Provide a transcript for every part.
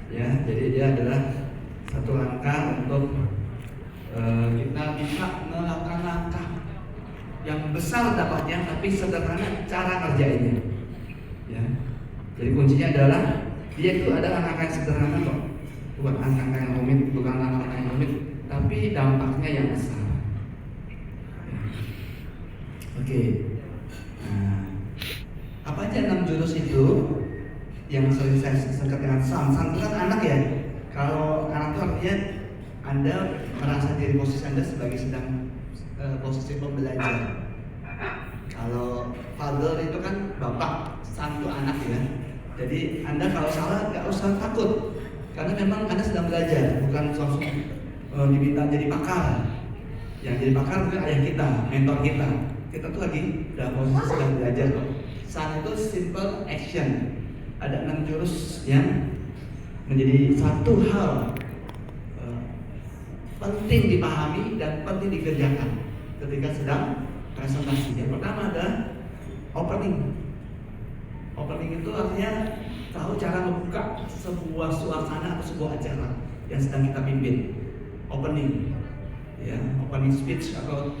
Ya, jadi dia adalah satu langkah untuk kita bisa melakukan langkah yang besar dapatnya, tapi sederhana cara kerjainnya. Ya, jadi kuncinya adalah dia itu ada langkah yang sederhana kok, bukan langkah yang rumit, bukan langkah yang rumit, tapi dampaknya yang besar. Ya. Oke, nah, apa aja 6 jurus itu? Yang sering saya sebut dengan San itu kan anak ya. Kalau anak itu artinya Anda merasa diri posisi Anda sebagai sedang posisi pembelajar. Kalau father itu kan bapak, San itu anak ya. Jadi Anda kalau salah nggak usah takut, karena memang Anda sedang belajar, bukan langsung diminta jadi pakar. Yang jadi pakar itu ayah kita, mentor kita. Kita tuh lagi dalam posisi sedang belajar kok. San itu simple action. Ada 6 jurus yang menjadi satu hal penting dipahami dan penting dikerjakan ketika sedang presentasi. Yang pertama ada opening. Opening itu artinya tahu cara membuka sebuah suasana atau sebuah acara yang sedang kita pimpin. Opening, ya, opening speech atau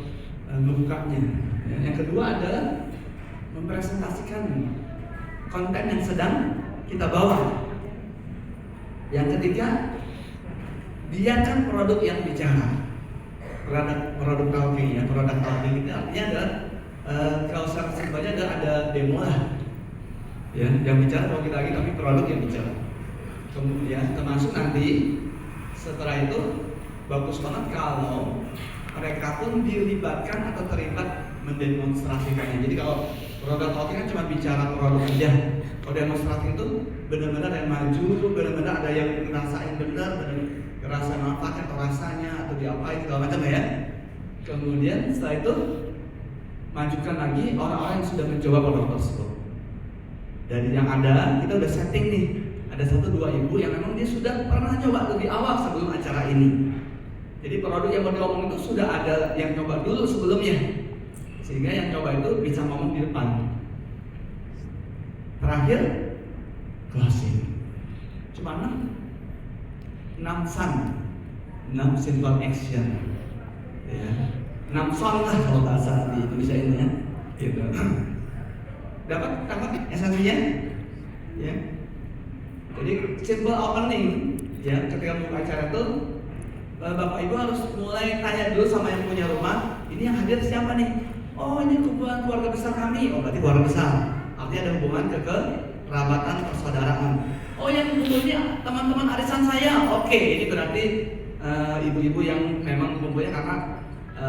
membukanya. Yang kedua adalah mempresentasikan konten yang sedang kita bawa. Yang ketiga, biarkan produk yang bicara. Produk talking ya, produk talking itu artinya adalah kalau secara simpelnya ada demo lah. Ya, yang bicara kalau kita lagi, tapi produk yang bicara. Kemudian termasuk nanti setelah itu bagus banget kalau mereka pun dilibatkan atau terlibat mendemonstrasikannya. Jadi kalau produk talking kan cuma bicara produk aja. Kalau demonstrasi itu benar-benar yang maju, benar-benar ada yang ngerasain benar, ngerasa manfaatnya atau rasanya atau diapain segala macam ya. Kemudian setelah itu majukan lagi orang-orang yang sudah mencoba produk tersebut. Dari yang ada kita udah setting nih, ada 1-2 ibu yang memang dia sudah pernah coba lebih awal sebelum acara ini. Jadi produk yang mau diomong itu sudah ada yang coba dulu sebelumnya, sehingga yang coba itu bisa ngomong di depan. Terakhir closing. Cuma 6 San, 6 simple action, ya, 6 son lah kalau bahasa di Indonesia ini ya, gitu. Dapat esensinya, ya. Jadi simple opening, ya, ketika buka acara itu Bapak Ibu harus mulai tanya dulu sama yang punya rumah, ini yang hadir siapa nih? Oh, ini kumpulan keluarga besar kami. Oh, berarti keluarga besar. Artinya ada hubungan kerabatan, persaudaraan. Oh, yang kumpulnya teman-teman arisan saya. Oke, ini berarti ibu-ibu yang memang kumpulnya karena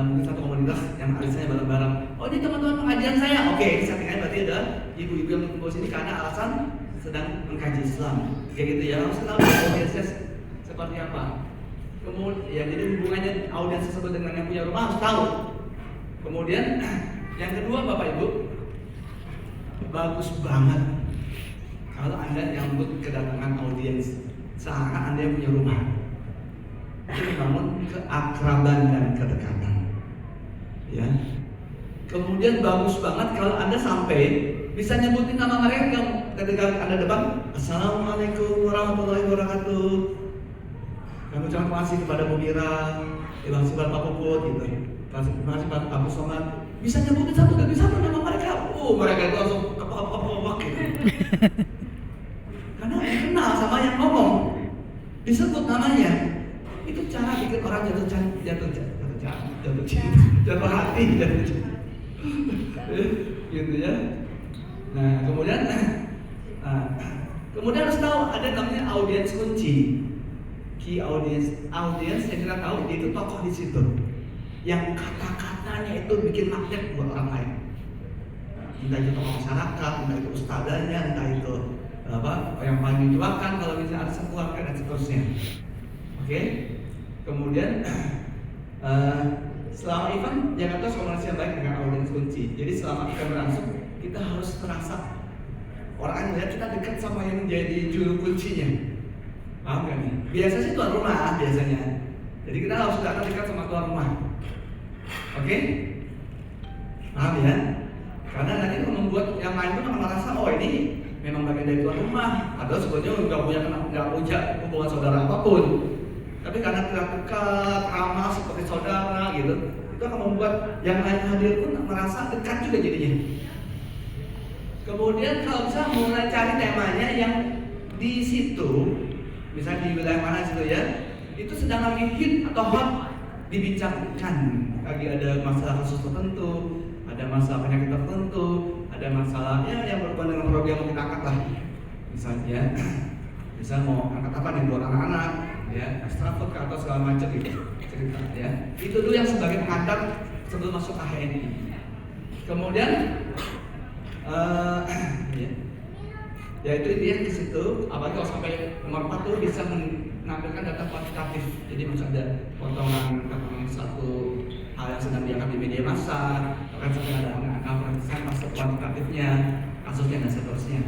mungkin satu komunitas yang arisannya bareng-bareng. Oh, ini teman-teman pengajian saya. Oke, ini settingannya berarti ada ibu-ibu yang kumpul sini karena alasan sedang mengkaji Islam. Kayak gitu ya. Harus tahu audiensnya seperti apa. Kemudian, ya, jadi hubungannya audiens tersebut dengan yang punya rumah harus tahu. Kemudian yang kedua Bapak Ibu, bagus banget kalau Anda nyambut kedatangan audiens seakan Anda yang punya rumah. Itu membangun keakraban dan kedekatan. Ya. Kemudian bagus banget kalau Anda sampai bisa nyebutin nama mereka ketika Anda depan. Assalamualaikum warahmatullahi wabarakatuh. Kami ucapkan terima kasih kepada Bu Mira, terima kasih kepada Pak Puput, gitu. Terima kasih Pak Abu Somad. Bisa nyebutin satu demi satu nama mereka. Mereka itu langsung kepak gitu. Karena kenal sama yang ngomong, disebut namanya. Itu cara bikin orang jatuh hati, gitu ya. Nah, kemudian harus tahu ada namanya audiens kunci. Key audience yang kita tahu dia itu tokoh di situ. Yang kata-katanya itu bikin magnet buat orang lain. Entah itu tokoh masyarakat, entah itu ustadzanya, entah itu yang paling dijuakan kalau misalnya ada keluarga dan seterusnya. Oke. Kemudian selama event Jakarta komunikasi baik dengan audiens kunci. Jadi selama event berlangsung kita harus terasa orang melihat kita dekat sama yang menjadi juru kuncinya. Paham gak nih? Biasa sih tuan rumah biasanya. Jadi kita harus datang dekat sama tuan rumah. Oke? Paham ya? Karena nanti itu membuat yang lain pun akan merasa, oh ini memang bagian dari tuan rumah, padahal sebetulnya nggak punya hubungan saudara apapun. Tapi karena tidak dekat, ramah seperti saudara gitu, itu akan membuat yang lain hadir pun merasa dekat juga jadinya. Kemudian kalau bisa mulai cari temanya yang di situ, misalnya di wilayah mana situ ya, itu sedang lagi hit atau hot dibincangkan. Lagi ada masalah kasus tertentu, ada masalah penyakit tertentu, ada masalah ya yang berhubungan dengan program yang mau kita angkat lah. Misalnya, bisa mau angkat apa nih buat anak-anak, ya, ekstravert atau segala macam gitu cerita ya. Itu dulu yang sebagai pengantar sebelum masuk HNI. Kemudian ya itu intinya di situ. Apalagi kalau sampai nomor 4 tuh bisa menampilkan data kuantitatif. Jadi masih ada potongan satu hal yang sedang diangkat di media massa, bahkan sampai ada angka masuk kuantitatifnya, kasusnya dan seterusnya.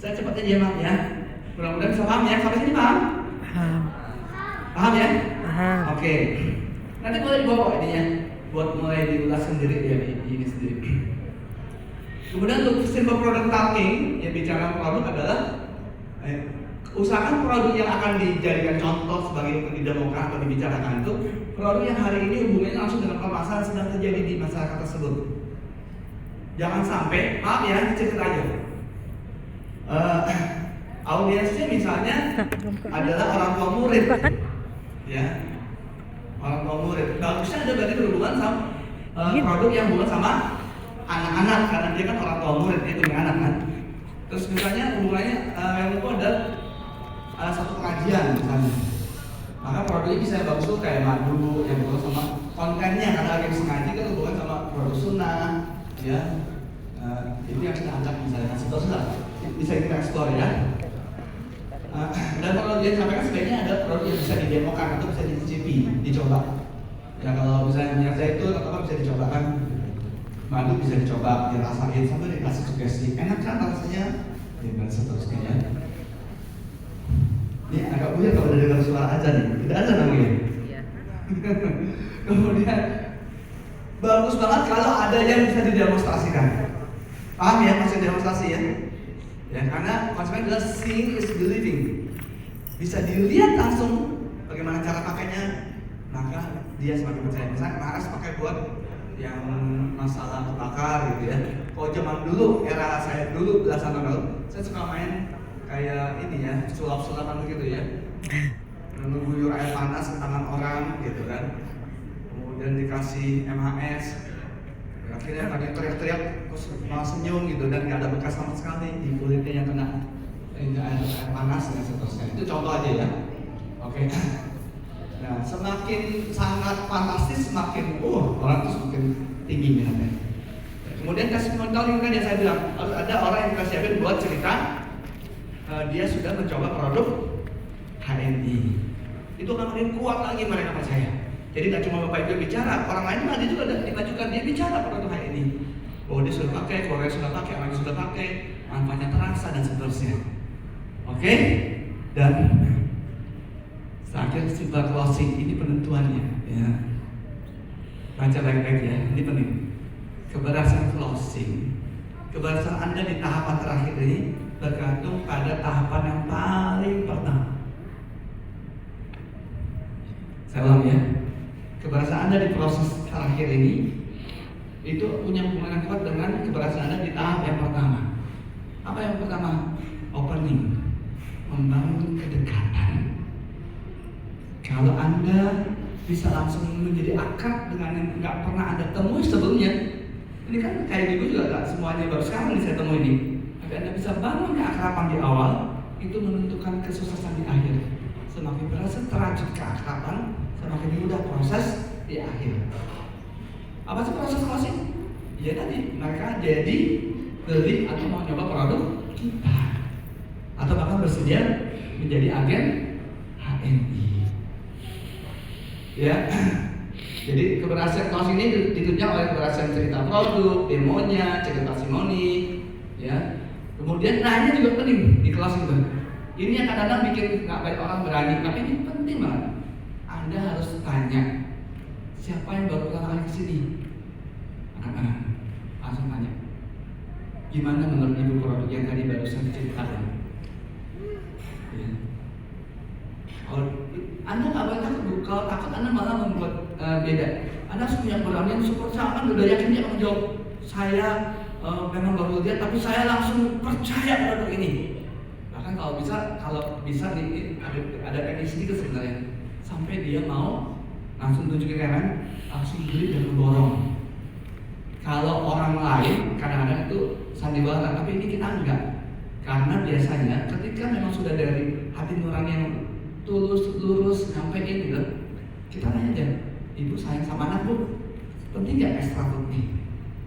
Saya cepat aja Mak ya. Mudah-mudahan bisa paham ya. Sampai sini paham? Paham ya? Paham. Oke. Nanti boleh dibawa ininya buat mulai diulas sendiri ya ini sendiri. Kemudian untuk simple product talking, yang bicara produk adalah usahakan produk yang akan dijadikan contoh sebagai untuk didemokrasi atau dibicarakan itu produk yang hari ini hubungannya langsung dengan permasalahan sedang terjadi di masyarakat tersebut. Jangan sampai, maaf ya, cerita aja. Audiensnya misalnya adalah orang tua murid, ya, orang tua murid. Bagusnya ada berarti berhubungan sama produk yang hubungan sama anak-anak, karena dia kan orang tua murid, dia punya anak kan. Terus misalnya hubungannya yang itu ada satu pengajian misalnya, maka produknya bisa bagus tuh kayak madu yang hubungan sama kontennya, karena lagi sengaja kan hubungan sama produk sunnah, ya. Itu yang kita angkat misalnya, seterusnya bisa kita eksplor ya. Dan kalau dia sampaikan sebaiknya ada produk yang bisa didemokan atau bisa dicicipi, dicoba. Ya kalau misalnya minyak zaitun atau apa bisa dicoba kan. Madu bisa dicoba, dirasain sampai dikasih sugesti. Enak kan rasanya? Ya dan seterusnya ya. Ini agak punya kalau udah dengar suara azan nih. Tidak azan namanya. Iya. Kemudian bagus banget kalau ada yang bisa didemonstrasikan. Paham ya maksud demonstrasi ya? Ya karena konsepnya adalah seeing is believing. Bisa dilihat langsung bagaimana cara pakainya, maka dia semakin percaya. Misalnya kemarin pakai buat yang masalah kebakar gitu ya. Kalau zaman dulu, era saya dulu belasan tahun lalu, saya suka main kayak ini ya, sulap-sulapan begitu ya. Mengguyur air panas ke tangan orang gitu kan. Kemudian dikasih MHS. Akhirnya pakai teriak-teriak terus malah senyum gitu dan nggak ada bekas sama sekali di kulitnya yang kena air panas dan seterusnya. Itu contoh aja ya. Oke. Nah, semakin sangat fantastis, semakin orang itu semakin tinggi minatnya. Kemudian testimonial kan yang saya bilang harus ada orang yang kita siapin buat cerita dia sudah mencoba produk HNI. Itu akan makin kuat lagi mereka percaya. Jadi nggak cuma bapak ibu bicara, orang lain mah dia juga dimajukan dia bicara produk HNI. Oh dia sudah pakai, keluarga sudah pakai, orang sudah pakai, manfaatnya terasa dan seterusnya. Oke? Dan terakhir simple closing ini penentuannya ya. Baca baik-baik ya, ini penting. Keberhasilan closing, keberhasilan Anda di tahapan terakhir ini bergantung pada tahapan yang paling pertama. Saya ulang ya. Keberhasilan Anda di proses terakhir ini itu punya hubungan yang kuat dengan keberhasilan Anda di tahap yang pertama. Apa yang pertama? Opening, membangun kedekatan. Kalau Anda bisa langsung menjadi akrab dengan yang nggak pernah Anda temui sebelumnya, ini kan kayak ibu juga nggak semuanya baru sekarang nih saya temui ini. Tapi Anda bisa bangun keakraban di awal, itu menentukan kesuksesan di akhir. Semakin berhasil terajut keakraban, semakin mudah proses di akhir. Apa sih proses closing? Ya tadi mereka jadi beli atau mau nyoba produk kita, atau bahkan bersedia menjadi agen HNI. Ya, jadi keberhasilan closing ini ditunjang oleh keberhasilan cerita produk, demonya, cerita testimoni, ya. Kemudian nanya juga penting di closing itu. Ini yang kadang-kadang bikin nggak banyak orang berani, tapi ini penting banget. Anda harus tanya siapa yang baru pertama kali kesini, anak-anak langsung tanya. Gimana menurut Ibu produk yang tadi barusan diceritakan? Ya. Anda nggak boleh takut, Bu. Kalau takut Anda malah membuat beda. Anda harus punya keberanian support. Saya kan udah yakin dia akan menjawab. Saya memang baru lihat, tapi saya langsung percaya produk ini. Bahkan kalau bisa ada teknik sedikit sebenarnya, sampai dia mau langsung tunjukin kan, langsung beli dan memborong. Kalau orang lain kadang-kadang itu sandiwara, tapi ini kita enggak. Karena biasanya ketika memang sudah dari hati nurani yang tulus, lurus, nyampein gitu, kita tanya aja, Ibu sayang sama anak, Bu? Penting nggak extra food nih?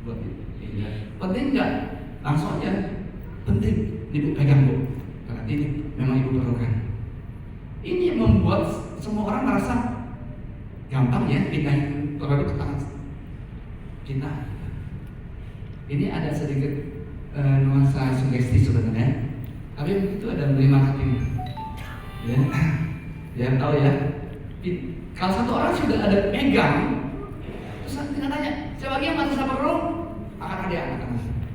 Buat Ibu? Iya. Penting nggak? Langsung aja. Penting. Ibu pegang, Bu. Berarti ini memang Ibu perlukan. Ini yang membuat semua orang merasa gampang ya pindahin produk ke tangan kita. Ini ada sedikit nuansa sugesti sebenarnya, tapi itu ada beli marketing. Ya, ya tahu ya. Kalau satu orang sudah ada pegang, terus nanti tanya, siapa lagi yang masih sabar perlu? Akan ada yang akan.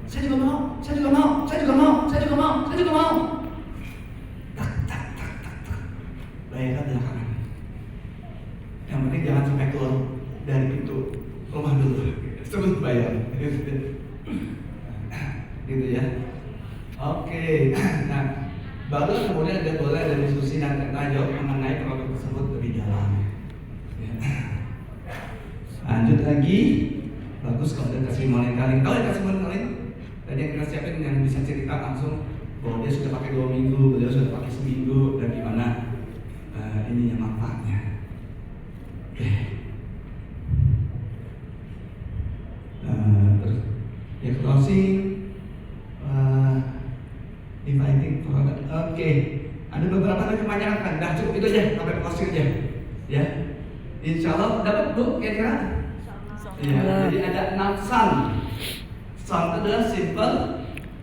Saya juga mau, saya juga mau, saya juga mau, saya juga mau, saya juga mau. Tak tak tak tak tak. Bayarkan belakangan. Yang penting jangan sampai keluar dari pintu rumah dulu sebelum bayar. Gitu ya. Oke. Nah, baru kemudian boleh ada diskusi dan tanya jawab mengenai produk tersebut lebih dalam. Ya. Lanjut lagi. Bagus kalau ada testimonial. Kalau ada testimonial tadi yang kita siapin yang bisa cerita langsung bahwa dia sudah pakai 2 minggu, beliau sudah pakai seminggu, dan gimana ininya manfaatnya. Oke. Terus ya closing, inviting product. Oke. Ada beberapa lagi pertanyaan kan? Dah cukup itu aja sampai closing aja. Ya. Insya Allah dapat, Bu, kira-kira? Ya, jadi ada 6 sun. Sun itu adalah simple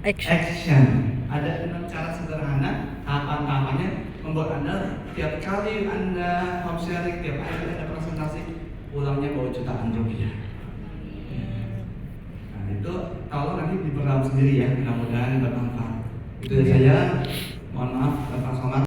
action. Ada 6 cara sederhana, tahapan-tahapannya membuat Anda tiap kali Anda home sharing, tiap kali ada presentasi, ulangnya bawa jutaan rupiah. Nah itu kalau nanti diperdalam sendiri ya, mudah-mudahan bermanfaat. Itu dari saya, mohon maaf, Bapak Somad.